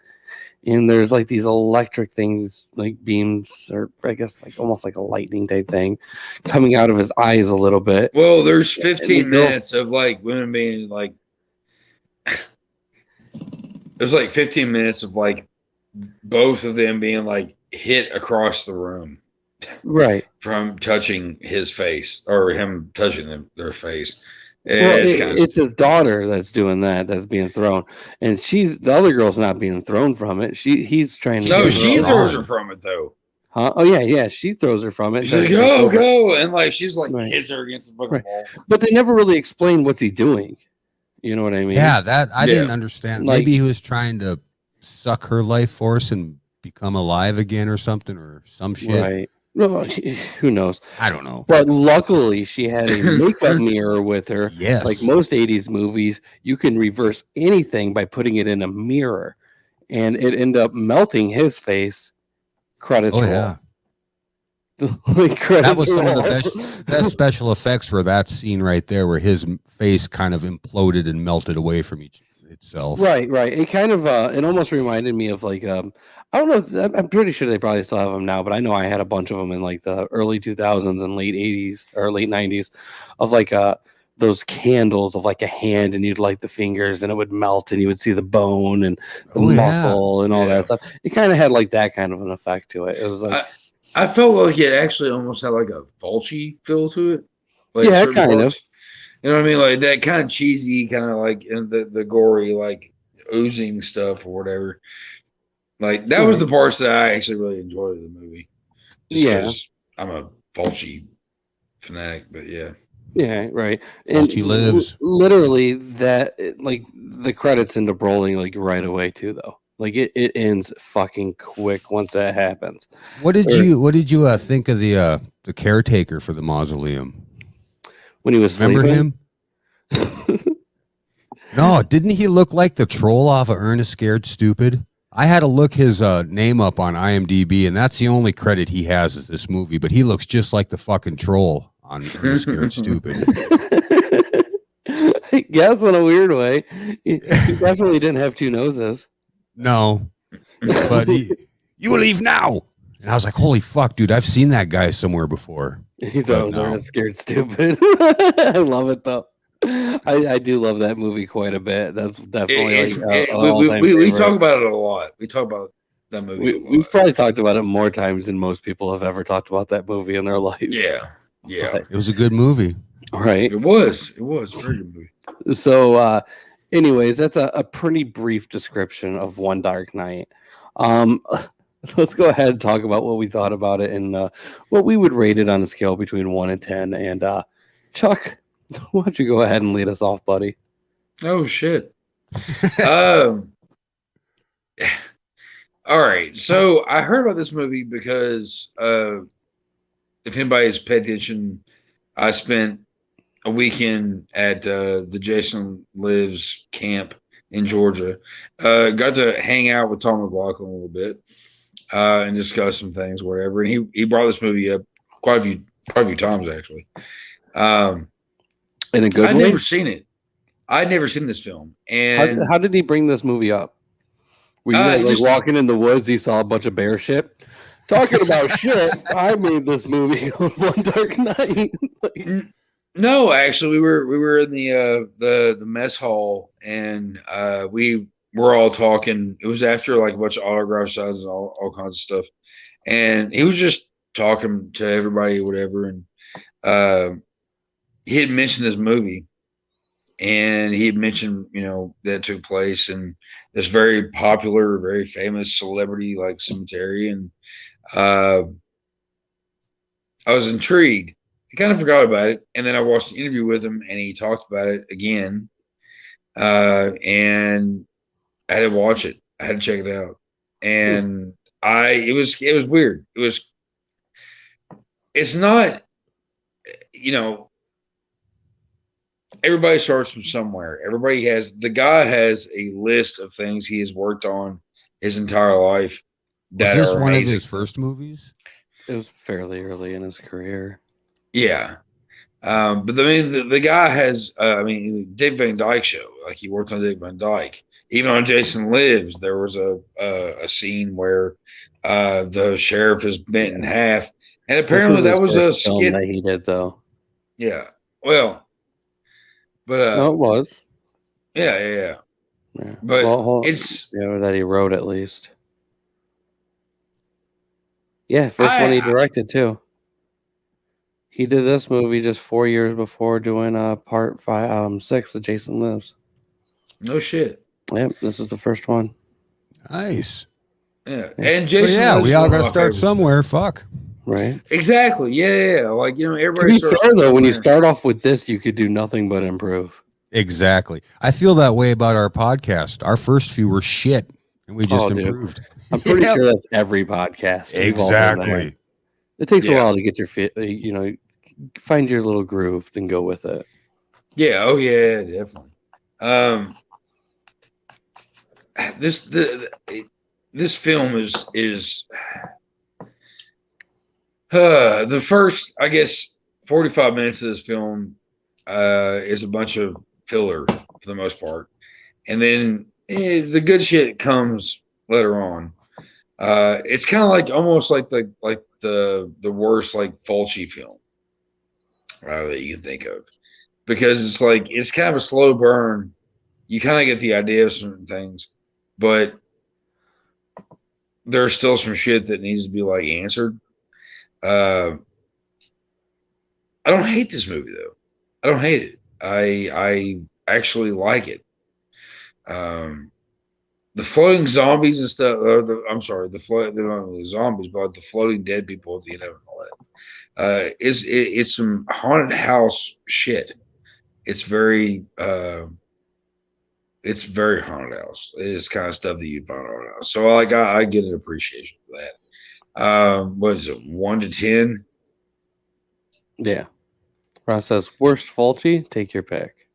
S1: and there's like these electric things, like beams, or I guess like almost like a lightning type thing, coming out of his eyes a little bit.
S2: Well, there's 15 minutes of like women being like, there's like 15 minutes of like both of them being like hit across the room,
S1: right,
S2: from touching his face or him touching their face.
S1: Well, it's his daughter that's doing that, that's being thrown, and the other girl's not being thrown from it. He's trying to.
S2: No, she throws her from it though.
S1: Huh? Oh yeah, she throws her from it.
S2: She's like, go, and like she's like hits her against the fucking wall.
S1: But they never really explain what's he doing. You know what I mean?
S3: Yeah, that I didn't understand.
S1: Like,
S3: maybe he was trying to suck her life force and become alive again or something or some shit.
S1: Right. No, who knows?
S3: I don't know.
S1: But luckily, she had a makeup mirror with her.
S3: Yes.
S1: Like most 80s movies, you can reverse anything by putting it in a mirror. And it ended up melting his face. Credits roll.
S3: Yeah.
S1: Like,
S3: that was some of the best special effects for that scene right there, where his face kind of imploded and melted away from itself.
S1: Right. It kind of it almost reminded me of like I don't know. I'm pretty sure they probably still have them now, but I know I had a bunch of them in like the early 2000s and late 80s or late 90s of like those candles of like a hand, and you'd light the fingers and it would melt and you would see the bone and the muscle and all that stuff. It kind of had like that kind of an effect to it. It was like
S2: I felt like it actually almost had like a Fulci feel to it. Like
S1: kind of.
S2: You know what I mean? Like that kind of cheesy, kind of like in the gory, like oozing stuff or whatever. Like that was the parts that I actually really enjoyed of the movie. Just I'm a Fulci fanatic, but yeah.
S1: Yeah, right.
S3: And she lives.
S1: Literally that, like the credits end up rolling like right away too, though. Like it ends fucking quick once that happens.
S3: What did you think of the caretaker for the mausoleum?
S1: When he was
S3: remember
S1: sleeping?
S3: him? No, didn't he look like the troll off of Ernest Scared Stupid? I had to look his name up on IMDb, and that's the only credit he has is this movie. But he looks just like the fucking troll on Ernest Scared Stupid.
S1: I guess in a weird way. He definitely didn't have two noses.
S3: No, but you leave now. And I was like, holy fuck, dude, I've seen that guy somewhere before.
S1: He thought it was Ernest Scared Stupid. I love it though. I do love that movie quite a bit. That's definitely
S2: we talk about it a lot. We talk about that movie.
S1: We've probably talked about it more times than most people have ever talked about that movie in their life.
S2: Yeah.
S3: It was a good movie.
S1: Right.
S2: It was a very good movie.
S1: So anyways, that's a pretty brief description of One Dark Night. Let's go ahead and talk about what we thought about it and what we would rate it on a scale between 1 and 10. And Chuck, why don't you go ahead and lead us off, buddy?
S2: Oh shit. All right. So I heard about this movie because if anybody's paid attention, I spent a weekend at the Jason Lives camp in Georgia. Got to hang out with Tom McLaughlin a little bit and discuss some things, whatever. And he brought this movie up quite a few times actually.
S1: In a good way?
S2: I'd never seen it. I'd never seen this film. And
S1: how did he bring this movie up? Were you guys like walking in the woods? He saw a bunch of bear shit. Talking about shit. I made this movie on One Dark Night.
S2: No, actually, we were in the mess hall, and we were all talking. It was after like a bunch of autograph signs and all kinds of stuff, and he was just talking to everybody, whatever. And he had mentioned this movie, and he had mentioned that it took place in this very popular, very famous celebrity like cemetery, and I was intrigued. I kind of forgot about it, and then I watched an interview with him, and he talked about it again. And I had to watch it. I had to check it out, and it was weird. It's not, everybody starts from somewhere. The guy has a list of things he has worked on his entire life.
S3: Was this one of his first movies?
S1: It was fairly early in his career.
S2: Yeah. But the guy has, Dick Van Dyke Show. Like he worked on Dick Van Dyke. Even on Jason Lives, there was a scene where the sheriff is bent in half, and apparently that was a skit
S1: that he did, though.
S2: Yeah. Well, but
S1: no, it was.
S2: Yeah. But it's
S1: that he wrote at least. Yeah, first one he directed too. He did this movie just 4 years before doing part 6 of Jason Lives.
S2: No shit.
S1: Yep, this is the first one.
S3: Nice.
S2: Yeah, and Jason.
S3: So we all got to start somewhere. Fuck.
S1: Right.
S2: Exactly. Yeah. Like everybody.
S1: To be fair though, when you start off with this, you could do nothing but improve.
S3: Exactly. I feel that way about our podcast. Our first few were shit, and we just improved.
S1: Dude. I'm pretty sure that's every podcast.
S3: Exactly.
S1: It takes a while to get your fit, find your little groove and go with it.
S2: Yeah. Oh yeah, definitely. This film is the first, I guess, 45 minutes of this film is a bunch of filler for the most part, and then the good shit comes later on. It's kind of like almost like the worst like Fulci film that you can think of, because it's kind of a slow burn. You kind of get the idea of certain things, but there's still some shit that needs to be like answered. I don't hate this movie though. I don't hate it. I actually like it. The floating zombies and stuff. The zombies, but the floating dead people at the end of it and all that. It's some haunted house shit. It's very haunted house. It's kind of stuff that you find haunted house. So I get an appreciation for that. What is it? 1 to 10?
S1: Yeah. Ross says worst Fulci. Take your pick.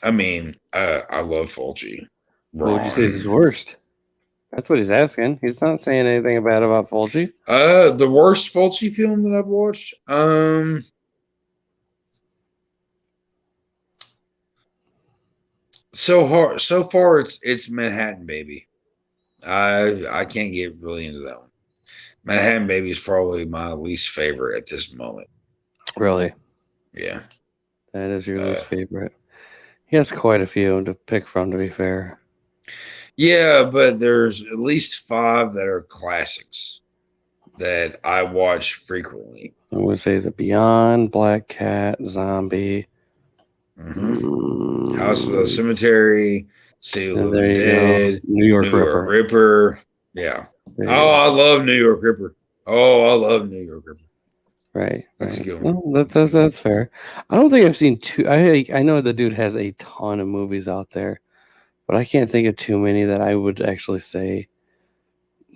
S2: I mean, I love Fulci.
S1: What would you say is his worst? That's what he's asking. He's not saying anything bad about Fulci.
S2: The worst Fulci film that I've watched. So far it's Manhattan Baby. I can't get really into that one. Manhattan Baby is probably my least favorite at this moment.
S1: Really?
S2: Yeah.
S1: That is your least favorite. He has quite a few to pick from, to be fair.
S2: Yeah, but there's at least 5 that are classics that I watch frequently.
S1: I would say The Beyond, Black Cat, Zombie.
S2: House of the Cemetery, City of the Living Dead,
S1: New York
S2: Ripper. Yeah. I love New York Ripper. Oh, I love New York Ripper.
S1: Right.
S2: That's a good
S1: one. Well, that's fair. I don't think I've seen too. I know the dude has a ton of movies out there, but I can't think of too many that I would actually say.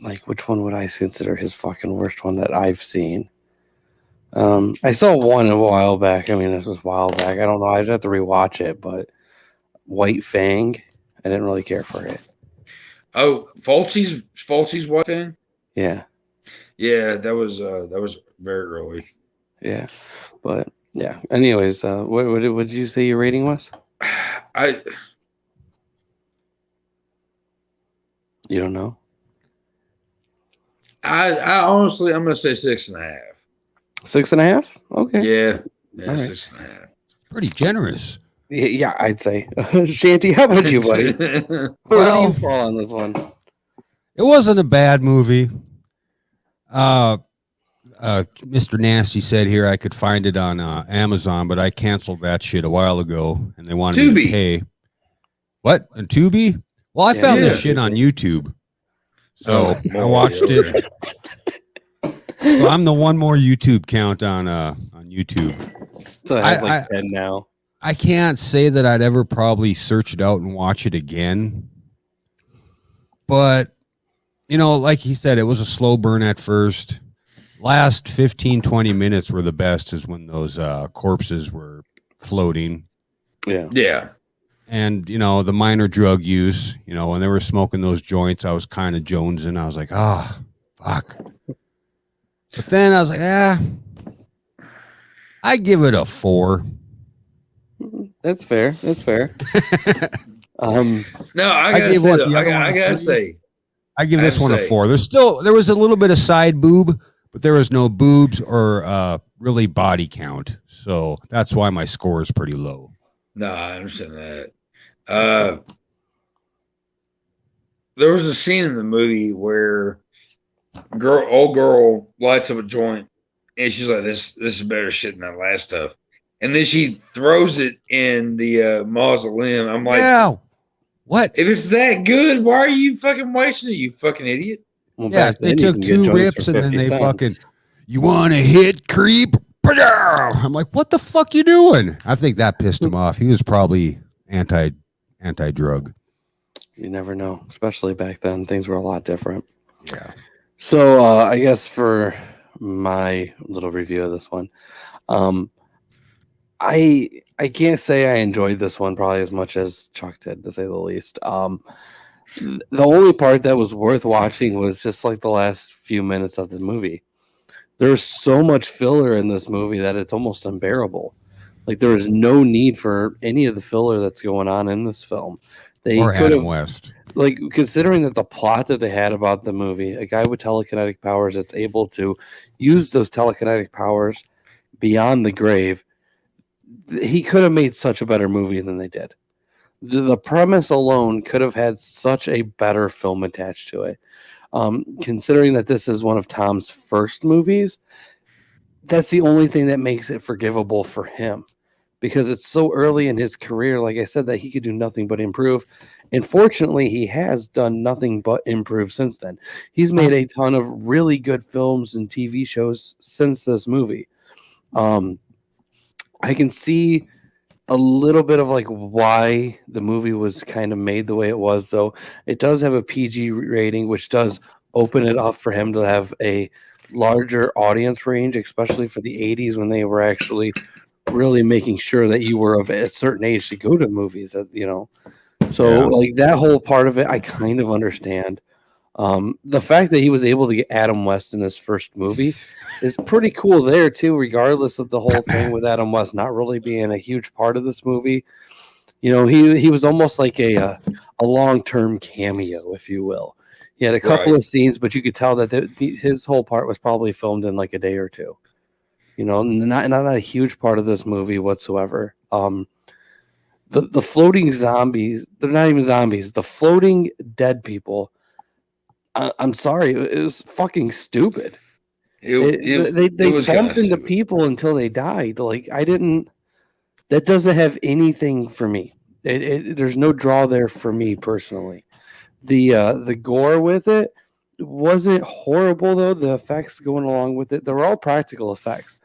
S1: Like, which one would I consider his fucking worst one that I've seen? I saw one a while back. I mean, this was a while back. I don't know. I'd have to rewatch it, but White Fang, I didn't really care for it.
S2: Oh, Fulci's White Fang?
S1: Yeah.
S2: Yeah, that was very early.
S1: Yeah. But yeah. Anyways, what did you say your rating was? You don't know?
S2: I honestly, I'm gonna say 6.5.
S1: 6.5? Okay.
S2: Yeah,
S1: All
S2: 6.5.
S3: Pretty generous.
S1: Yeah, I'd say. Shanty, how about you, buddy? Where do you fall on this one?
S3: It wasn't a bad movie. Mr. Nasty said here I could find it on Amazon, but I canceled that shit a while ago, and they wanted me to pay. What? On Tubi? Well, I found this shit on YouTube, so I watched it. So I'm the one more YouTube count on YouTube.
S1: So it has like 10 now.
S3: I can't say that I'd ever probably search it out and watch it again, but you know, like he said, it was a slow burn at first. Last 15, 20 minutes were the best, is when those corpses were floating.
S2: Yeah.
S3: And, you know, the minor drug use, you know, when they were smoking those joints, I was kind of jonesing. I was like, fuck. But then I was like, I give it a 4.
S1: That's fair. That's fair.
S2: No, I gotta say,
S3: I give this one a 4. There was a little bit of side boob, but there was no boobs or really body count. So that's why my score is pretty low.
S2: No, I understand that. There was a scene in the movie where old girl lights up a joint and she's like, this is better shit than that last stuff. And then she throws it in the mausoleum. I'm like,
S3: yeah. What?
S2: If it's that good, why are you fucking wasting it, you fucking idiot?
S1: Well,
S3: yeah, they took 2 rips and then they fucking, you want to hit creep? I'm like, what the fuck you doing? I think that pissed him off. He was probably anti-drug.
S1: You never know, especially back then. Things were a lot different.
S3: Yeah.
S1: So I guess for my little review of this one, I can't say I enjoyed this one probably as much as Chuck did, to say the least. The only part that was worth watching was just like the last few minutes of the movie. There's so much filler in this movie that it's almost unbearable. Like, there is no need for any of the filler that's going on in this film. They
S3: or
S1: could
S3: Adam
S1: have,
S3: West.
S1: like, considering that the plot that they had about the movie, a guy with telekinetic powers that's able to use those telekinetic powers beyond the grave, he could have made such a better movie than they did. The premise alone could have had such a better film attached to it. Considering that this is one of Tom's first movies, that's the only thing that makes it forgivable for him, because it's so early in his career, like I said, that he could do nothing but improve. And fortunately, he has done nothing but improve since then. He's made a ton of really good films and TV shows since this movie. I can see a little bit of like why the movie was kind of made the way it was, though. It does have a PG rating, which does open it up for him to have a larger audience range, especially for the 80s when they were actually really making sure that you were of a certain age to go to movies, so like that whole part of it I kind of understand. The fact that he was able to get Adam West in his first movie is pretty cool there too, regardless of the whole thing with Adam West not really being a huge part of this movie. He was almost like a long-term cameo, if you will. He had a couple
S2: Right.
S1: of scenes, but you could tell that his whole part was probably filmed in like a day or two. Not a huge part of this movie whatsoever. The floating zombies, they're not even zombies. The floating dead people. I'm sorry, it was fucking stupid. They
S2: was kinda
S1: bumped into
S2: stupid.
S1: people until they died. Like I didn't. That doesn't have anything for me. There's no draw there for me personally. The gore with it wasn't horrible though. The effects going along with it, they were all practical effects.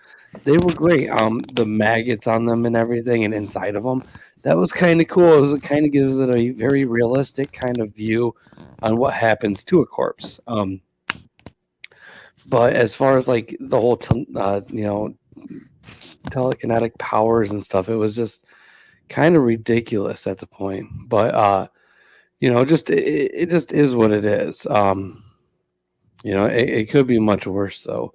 S1: They were great. The maggots on them and everything, and inside of them, that was kind of cool. It kind of gives it a very realistic kind of view on what happens to a corpse. But as far as like the whole, telekinetic powers and stuff, it was just kind of ridiculous at the point. But just it just is what it is. It could be much worse though.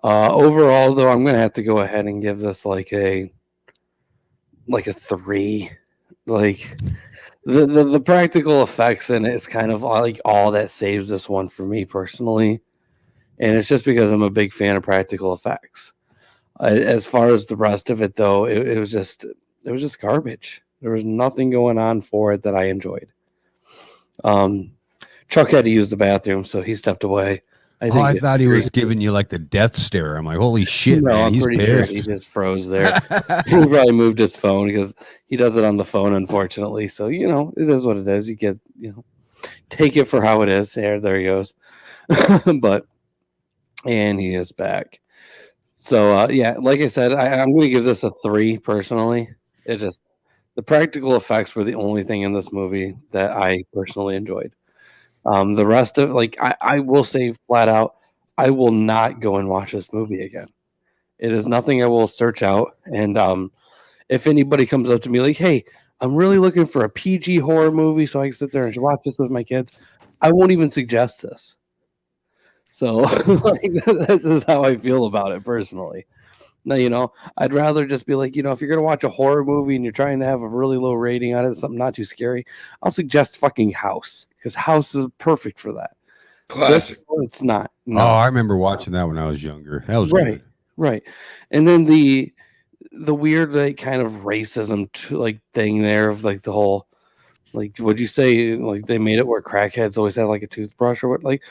S1: Overall, though, I'm gonna have to go ahead and give this like a 3. Like the practical effects in it is kind of like all that saves this one for me personally, and it's just because I'm a big fan of practical effects. As far as the rest of it, though, it was just garbage. There was nothing going on for it that I enjoyed. Chuck had to use the bathroom, so he stepped away.
S3: I thought he was giving you like the death stare. I'm like, holy shit,
S1: No,
S3: man,
S1: I'm
S3: he's
S1: pretty sure
S3: pissed.
S1: he just froze there. He probably moved his phone because he does it on the phone, unfortunately. So it is what it is. You get take it for how it is. There he goes. And he is back. So yeah, like I said, I'm going to give this a 3 personally. The practical effects were the only thing in this movie that I personally enjoyed. The rest of I will say flat out, I will not go and watch this movie again. It is nothing I will search out. And if anybody comes up to me like, "Hey, I'm really looking for a PG horror movie so I can sit there and watch this with my kids," I won't even suggest this. So that's just how I feel about it personally. Now, I'd rather just be like, if you're gonna watch a horror movie and you're trying to have a really low rating on it, something not too scary, I'll suggest fucking House because House is perfect for that.
S2: Classic.
S1: It's not.
S3: Oh,
S1: No.
S3: I remember watching that when I was younger. That was good.
S1: Right. And then the weird like kind of racism thing there of like the whole would you say like they made it where crackheads always had like a toothbrush or what? Like,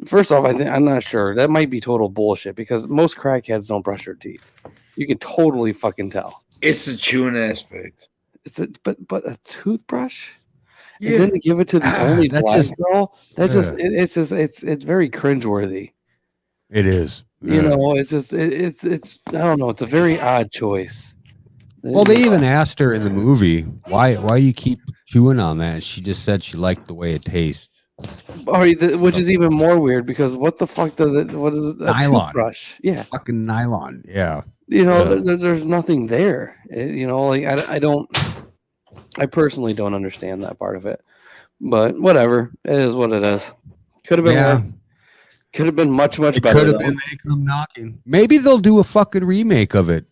S1: first off, I'm not sure. That might be total bullshit because most crackheads don't brush their teeth. You can totally fucking tell.
S2: It's the chewing aspect.
S1: But a toothbrush?
S2: Yeah.
S1: And then to give it to the only
S3: That
S1: black
S3: just-
S1: girl, it's very cringeworthy.
S3: It is.
S1: It's I don't know. It's a very odd choice.
S3: Well, they even asked her in the movie, why do you keep chewing on that? She just said she liked the way it tastes.
S1: Which is even more weird because what the fuck does it? What is it? A
S3: Nylon.
S1: toothbrush? Yeah,
S3: Fucking nylon. Yeah.
S1: there's nothing there. I don't. I personally don't understand that part of it, but whatever. It is what it is. Could have been.
S3: Yeah.
S1: Could have been much
S3: It
S1: better.
S3: could have been They Come Knocking. Maybe they'll do a fucking remake of it,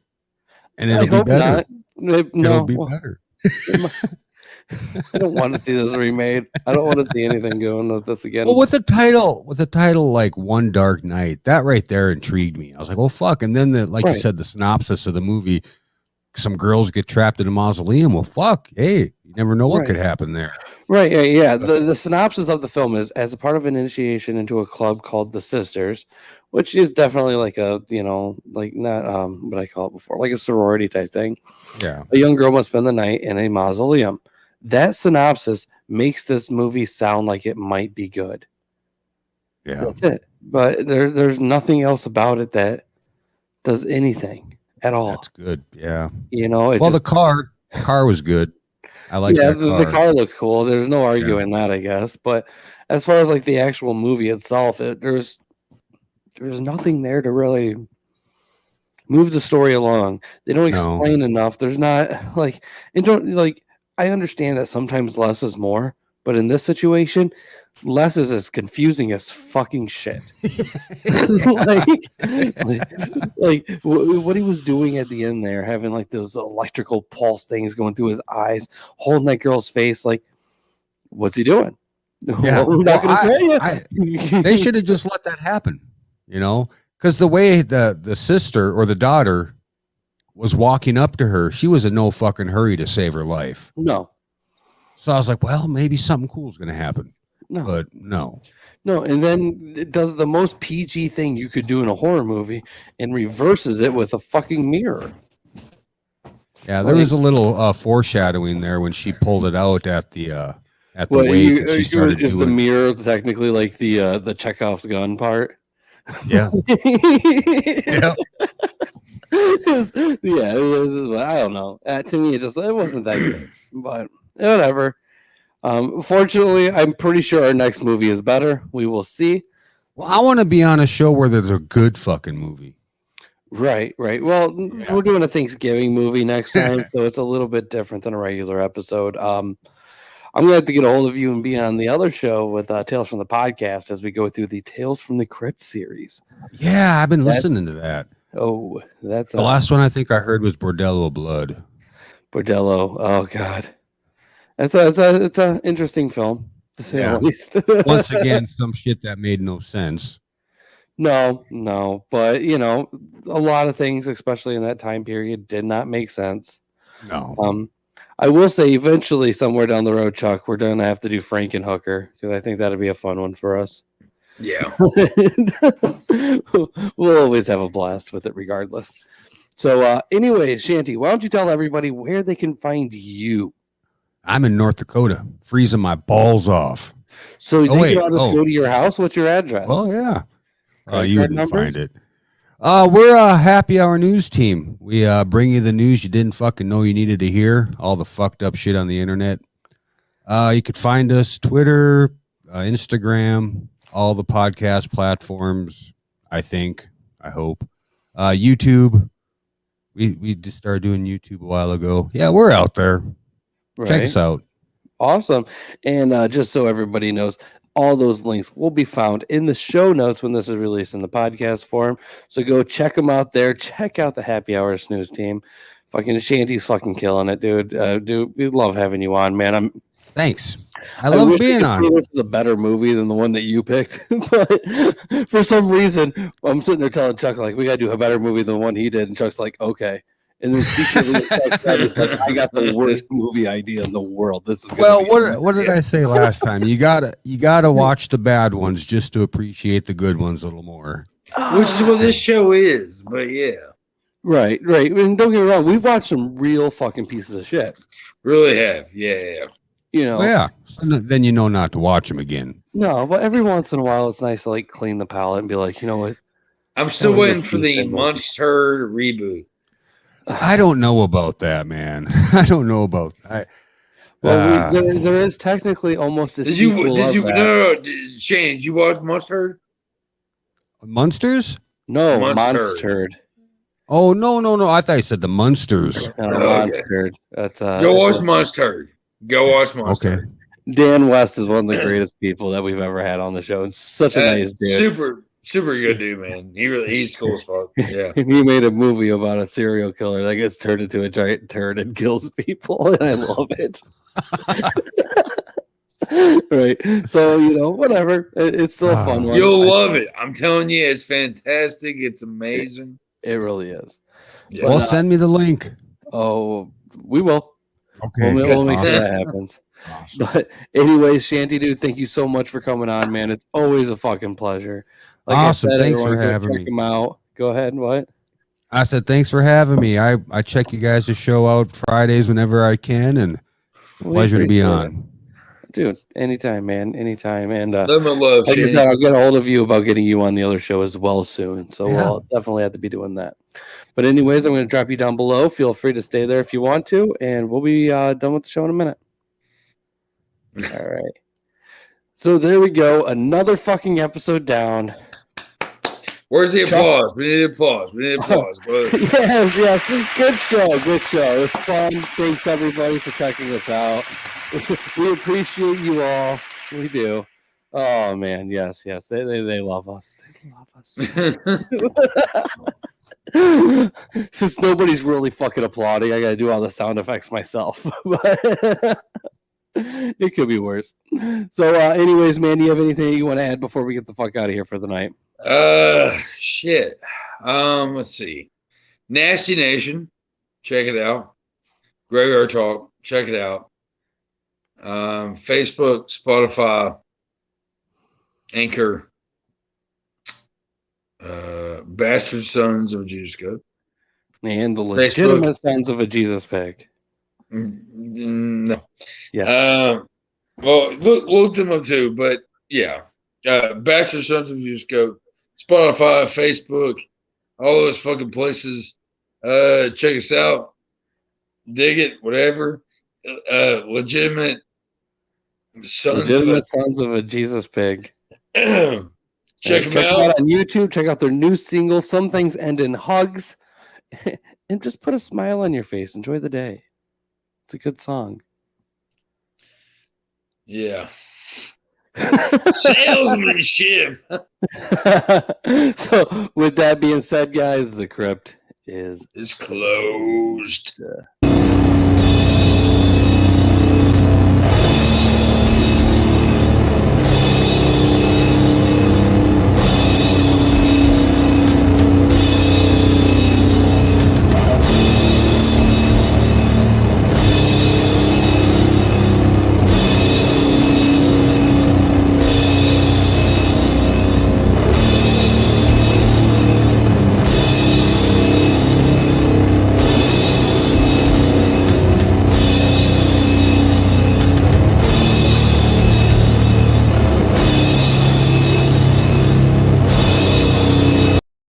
S3: and it'll be better. It'll be better.
S1: I don't want to see this remade. I don't want to see anything going with this again.
S3: Well, with a title like One Dark Night, that right there intrigued me. I was like, well, fuck. And then you said, the synopsis of the movie, some girls get trapped in a mausoleum. Well, fuck. Hey, you never know what could happen there.
S1: Right. Yeah. The synopsis of the film is as a part of an initiation into a club called the Sisters, which is definitely like a, like not what I call it before, like a sorority type thing.
S3: Yeah.
S1: A young girl must spend the night in a mausoleum. That synopsis makes this movie sound like it might be good.
S3: Yeah.
S1: That's it. But there's nothing else about it that does anything at all.
S3: That's good. Yeah.
S1: The
S3: car was good. I like that car.
S1: The car looked cool. There's no arguing that, I guess. But as far as like the actual movie itself, there's nothing there to really move the story along. They don't
S3: No.
S1: explain enough. There's not like, and don't like. I understand that sometimes less is more, but in this situation, less is as confusing as fucking shit. What he was doing at the end there, having like those electrical pulse things going through his eyes, holding that girl's face, like, what's he doing?
S3: Yeah.
S1: Well, we're not going to tell you.
S3: They should have just let that happen, because the way the sister or the daughter was walking up to her, she was in no fucking hurry to save her life.
S1: No.
S3: So I was like, well, maybe something cool is going to happen.
S1: No.
S3: But no.
S1: No, and then it does the most PG thing you could do in a horror movie and reverses it with a fucking mirror.
S3: Yeah, there was a little foreshadowing there when she pulled it out at the wake. And she started
S1: is the
S3: doing
S1: mirror technically like the Chekhov's gun part?
S3: Yeah.
S1: Yeah. It was, I don't know. To me, it wasn't that good, but whatever. Fortunately, I'm pretty sure our next movie is better. We will see.
S3: Well, I want to be on a show where there's a good fucking movie.
S1: Right. Well, we're doing a Thanksgiving movie next time, so it's a little bit different than a regular episode. I'm going to have to get a hold of you and be on the other show with Tales from the Podcast as we go through the Tales from the Crypt series.
S3: Yeah, I've been listening to that.
S1: Oh, that's
S3: the last one I think I heard was Bordello Blood.
S1: Bordello. Oh God, it's a interesting film to say the least.
S3: Once again, some shit that made no sense.
S1: No, but a lot of things, especially in that time period, did not make sense.
S3: No.
S1: I will say, eventually, somewhere down the road, Chuck, we're gonna have to do Frankenhooker because I think that'd be a fun one for us.
S2: Yeah.
S1: We'll always have a blast with it regardless. So anyways, Shanty, why don't you tell everybody where they can find you?
S3: I'm in North Dakota, freezing my balls off.
S1: So you want us to go to your house? What's your address?
S3: Well, yeah. You wouldn't find it. We're a happy hour news team. We bring you the news you didn't fucking know you needed to hear, all the fucked up shit on the internet. You could find us Twitter, Instagram, all the podcast platforms, I hope. YouTube. We just started doing YouTube a while ago. Yeah, we're out there. Right. Check us out.
S1: Awesome. And just so everybody knows, all those links will be found in the show notes when this is released in the podcast form. So go check them out there. Check out the Happy Hour Snooze team. Fucking Shanty's fucking killing it, dude. Dude, we love having you on, man.
S3: Thanks. I love being on.
S1: This is a better movie than the one that you picked, but for some reason, I'm sitting there telling Chuck like we gotta do a better movie than the one he did, and Chuck's like, okay. And then secretly, Chuck's like, I got the worst movie idea in the world. This is
S3: what did I say last time? You gotta watch the bad ones just to appreciate the good ones a little more.
S2: Which is what this show is, but yeah.
S1: Right. And don't get me wrong, we've watched some real fucking pieces of shit.
S2: Really have, yeah.
S3: So then not to watch them again.
S1: No, but every once in a while, it's nice to like clean the palette and be like, you know what?
S2: I'm still waiting for the Monster reboot.
S3: I don't know about that, man. I don't know about that.
S1: Well, there is technically almost a sequel.
S2: No, Shane, did you watch Monster?
S3: Monsters?
S1: No, Monster.
S3: Oh no! I thought you said the Monsters.
S1: Monster. That's
S2: Go watch Monster. Go watch Monster.
S3: Okay.
S1: Dan West is one of the greatest people that we've ever had on the show. It's such a nice dude.
S2: Super good dude, man. He's cool as fuck. Yeah.
S1: He made a movie about a serial killer that gets turned into a giant turd and kills people, and I love it. Right. So, whatever. It's still a fun one.
S2: You'll love it. I'm telling you, it's fantastic. It's amazing.
S1: It really is.
S3: Yeah. Well, send me the link.
S1: Oh, we will.
S3: Okay.
S1: We'll make sure that happens. Awesome. But anyways, Shanty dude, thank you so much for coming on, man. It's always a fucking pleasure. Like
S3: awesome.
S1: I said,
S3: thanks for having me.
S1: Check him out. Go ahead. What?
S3: I said thanks for having me. I check you guys' show out Fridays whenever I can, and it's a pleasure to be on.
S1: Dude, anytime, man. Anytime. And
S2: love, like
S1: I said, I'll get a hold of you about getting you on the other show as well soon. So we'll definitely have to be doing that. But anyways, I'm going to drop you down below. Feel free to stay there if you want to, and we'll be done with the show in a minute. All right. So there we go. Another fucking episode down.
S2: Where's the
S1: Chuck-
S2: applause? We need applause. We need applause.
S1: yes. Good show. Good show. It was fun. Thanks everybody for checking us out. We appreciate you all. We do. Oh man, yes. They love us. They love us. Since nobody's really fucking applauding, I gotta do all the sound effects myself. But it could be worse. So, anyways, man, do you have anything you want to add before we get the fuck out of here for the night?
S2: Shit. Let's see. Nasty Nation, check it out. Graveyard Talk, check it out. Facebook, Spotify, Anchor, Bastard Sons of a Jesus Goat.
S1: Man, the legitimate sons of a Jesus pig.
S2: No.
S1: Yes.
S2: Well, look them up too, but yeah. Bastard Sons of a Jesus Goat, Spotify, Facebook, all those fucking places. Check us out. Dig it, whatever. Legitimate sons
S1: of a Jesus pig.
S2: Check them
S1: out
S2: out
S1: on YouTube. Check out their new single. Some things end in hugs, and just put a smile on your face. Enjoy the day. It's a good song.
S2: Yeah. Salesmanship.
S1: So, with that being said, guys, the crypt is
S2: closed.